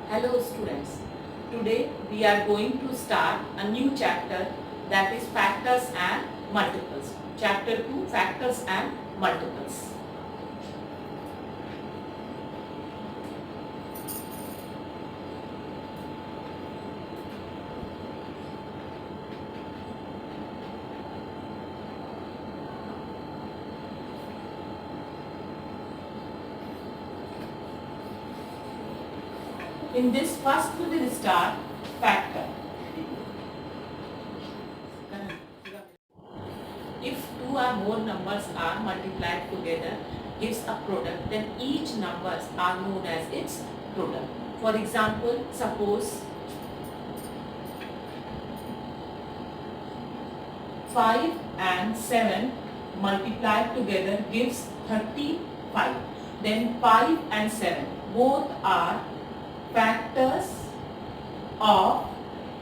Hello students, today we are going to start a new chapter, that is factors and multiples. Chapter 2, factors and multiples. In this first we will start factor. If two or more numbers are multiplied together gives a product, then each numbers are known as its product. For example, suppose 5 and 7 multiplied together gives 35. Then 5 and 7 both are factors of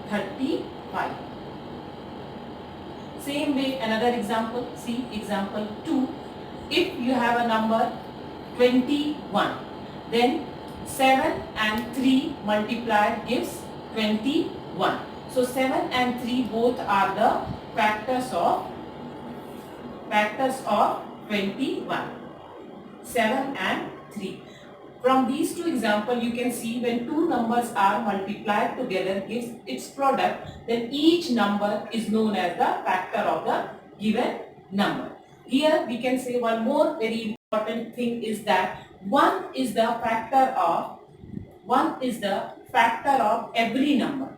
35. Same way, another example, see example 2. If you have a number 21, then 7 and 3 multiplied gives 21. So 7 and 3 both are the factors of 21. 7 and 3. From these two examples, you can see when two numbers are multiplied together gives its product, then each number is known as the factor of the given number. Here we can say one more very important thing is that 1 is the factor of every number.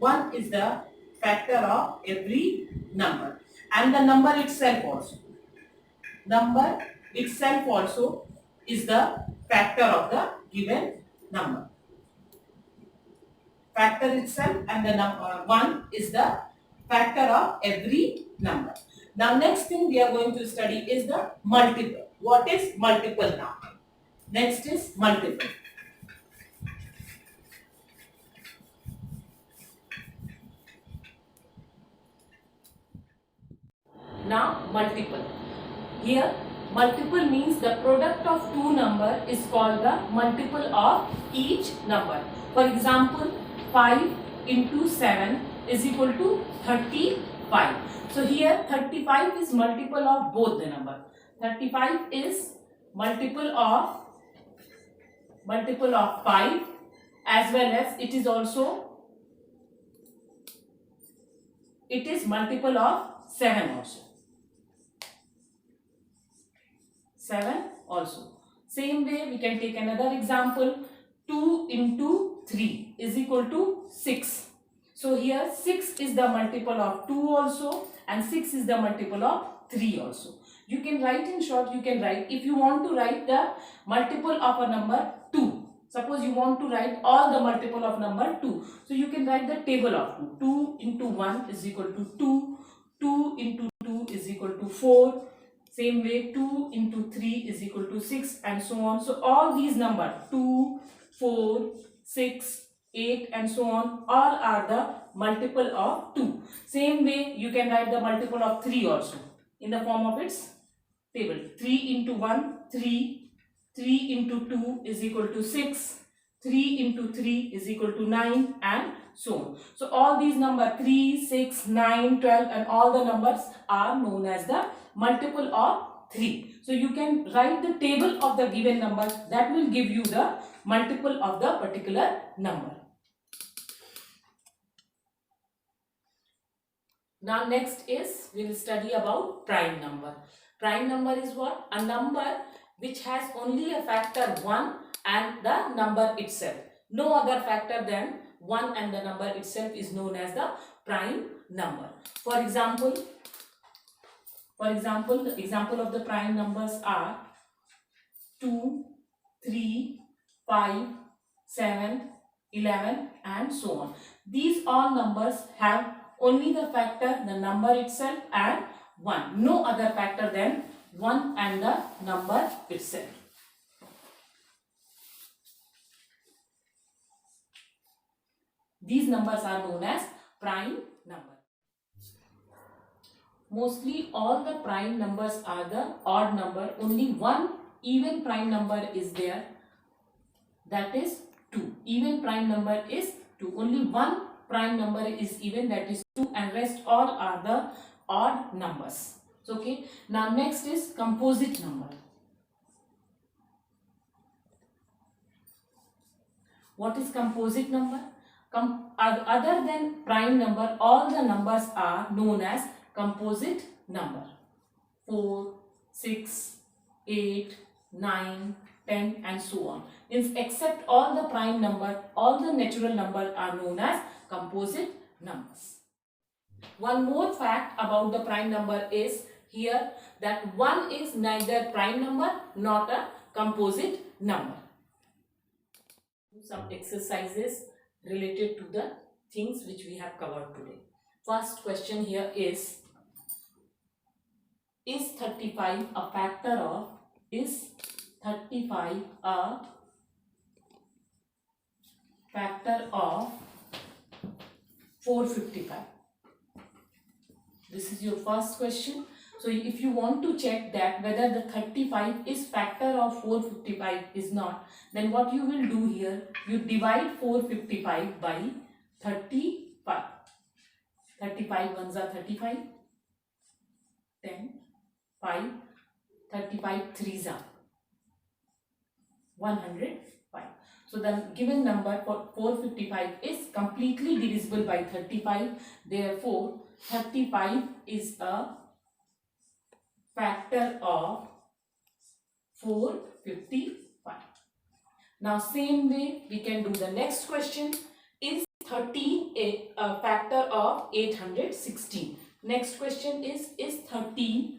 1 is the factor of every number, and the number itself also. Number itself also is the factor of the given number. Factor itself and the number 1 is the factor of every number. Now next thing we are going to study is the multiple. What is multiple now? Next is multiple. Now multiple. Here multiple means the product of two number is called the multiple of each number. For example, 5 into 7 is equal to 35. So here 35 is multiple of both the number. 35 is multiple of 5 as well as it is multiple of 7 also. 7 also. Same way we can take another example. 2 into 3 is equal to 6. So here 6 is the multiple of 2 also and 6 is the multiple of 3 also. You can write in short, you can write, if you want to write the multiple of a number 2. Suppose you want to write all the multiple of number 2. So you can write the table of 2. 2 into 1 is equal to 2. 2 into 2 is equal to 4. Same way 2 into 3 is equal to 6 and so on. So all these numbers 2, 4, 6, 8 and so on all are the multiple of 2. Same way you can write the multiple of 3 also in the form of its table. 3 into 1, 3. 3 into 2 is equal to 6. 3 into 3 is equal to 9 and so on. So all these numbers 3, 6, 9, 12 and all the numbers are known as the multiple of 3. So you can write the table of the given numbers that will give you the multiple of the particular number. Now next is we will study about prime number. Prime number is what? A number which has only a factor 1 and the number itself. No other factor than 1 and the number itself is known as the prime number. For example, the example of the prime numbers are 2, 3, 5, 7, 11 and so on. These all numbers have only the factor, the number itself and 1. No other factor than 1 and the number itself. These numbers are known as prime number. Mostly all the prime numbers are the odd number. Only one even prime number is there, that is 2. Even prime number is 2. Only one prime number is even, that is 2, and rest all are the odd numbers. Okay. Now next is composite number. What is composite number? Other than prime number, all the numbers are known as composite number. 4, 6, 8, 9, 10 and so on. Means except all the prime number, all the natural numbers are known as composite numbers. One more fact about the prime number is here that 1 is neither prime number not a composite number. Some exercises related to the things which we have covered today. First question here is 35 a factor of, is 35 a factor of 455? This is your first question. So if you want to check that whether the 35 is factor of 455 is not, then what you will do here, you divide 455 by 35. 35 ones are 35, 10, 5, 35 threes are 105. So the given number for 455 is completely divisible by 35. Therefore, 35 is a factor of 455. Now same way we can do the next question. Is 13 a factor of 816? Next question is 13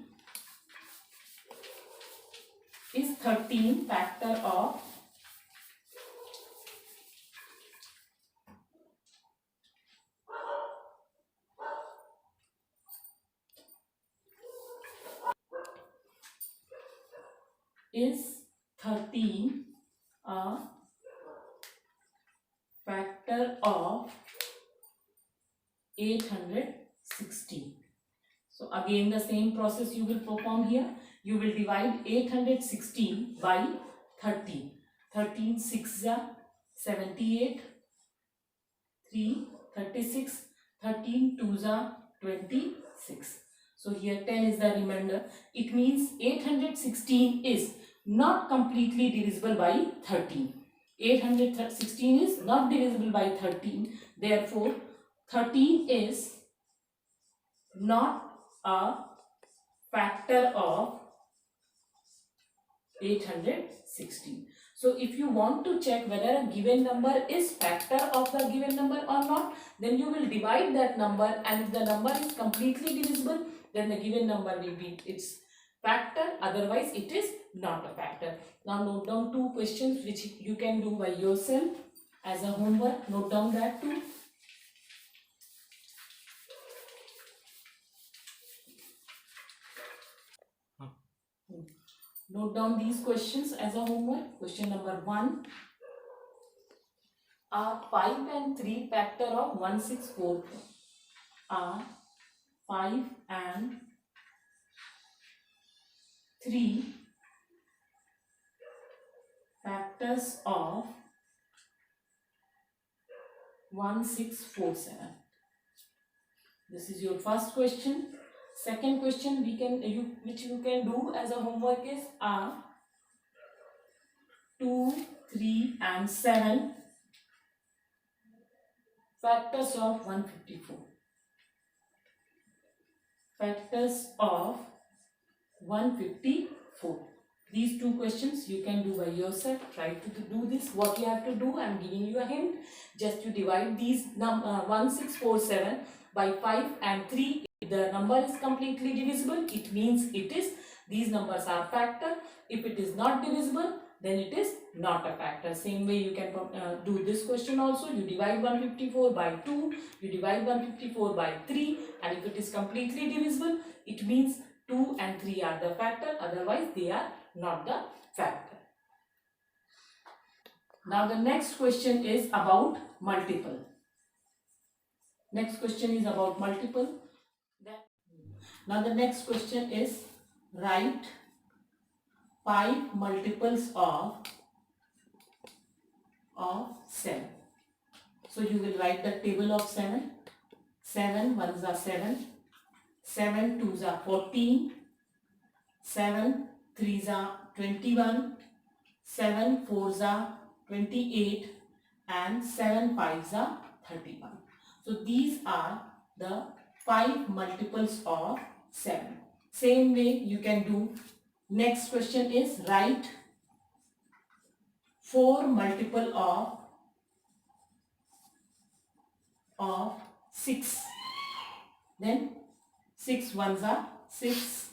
factor of 816. So again the same process you will perform here. You will divide 816 by 13. 13 6 are 78, 3 36, 13 2s are 26. So here 10 is the remainder. It means 816 is not completely divisible by 13. 816 is not divisible by 13. Therefore, 13 is not a factor of 816. So if you want to check whether a given number is factor of the given number or not, then you will divide that number, and if the number is completely divisible, then the given number will be its factor, otherwise it is not a factor. Now note down two questions which you can do by yourself as a homework. Note down that too. Note down these questions as a homework. Question number 1. Are 5 and 3 factor of 1644? Are 5 and 3 factors of 1647? This is your first question. Second question which you can do as a homework is, are 2, 3 and 7 factors of 154? Factors of 154. These two questions you can do by yourself. Try to do this. What you have to do, I am giving you a hint. Just you divide these 1647 by 5 and 3. If the number is completely divisible, it means these numbers are factor. If it is not divisible, then it is not a factor. Same way you can do this question also. You divide 154 by 2, you divide 154 by 3, and if it is completely divisible, it means 2 and 3 are the factor, otherwise they are not the factor. Now the next question is about multiple. Next question is about multiple. Now the next question is, write 5 multiples of of 7. So you will write the table of 7. 7 ones are 7. 7 twos are 14. 7 threes are 21. 7 fours are 28. And 7 fives are 31. So these are the 5 multiples of 7. Same way you can do. Next question is write 4 multiple of 6. Then 6 ones are 6.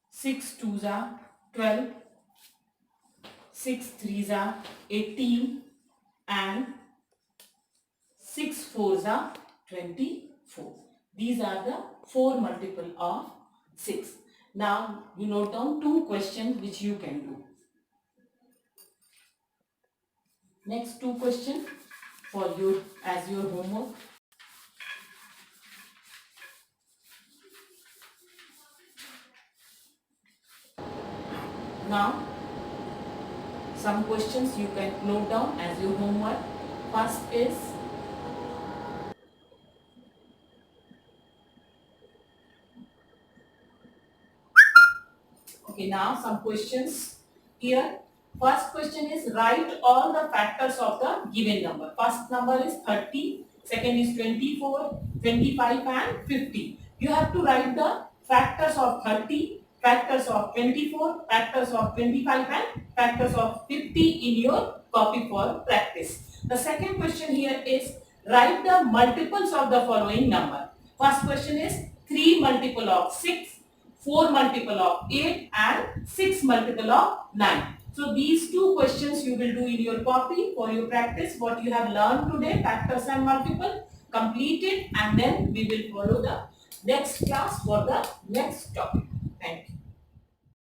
6 twos are 12. 6 threes are 18. And 6 fours are 24. These are the 4 multiple of 6. Now you note down 2 questions which you can do. Next 2 questions for you as your homework. Now some questions you can note down as your homework. First is okay, now some questions here. First question is write all the factors of the given number. First number is 30, second is 24, 25 and 50. You have to write the factors of 30, factors of 24, factors of 25 and factors of 50 in your copy for practice. The second question here is write the multiples of the following number. First question is 3 multiple of 6, 4 multiple of 8 and 6 multiple of 9. So these 2 questions you will do in your copy for your practice. What you have learned today, factors and multiple, complete it and then we will follow the next class for the next topic. Thank you.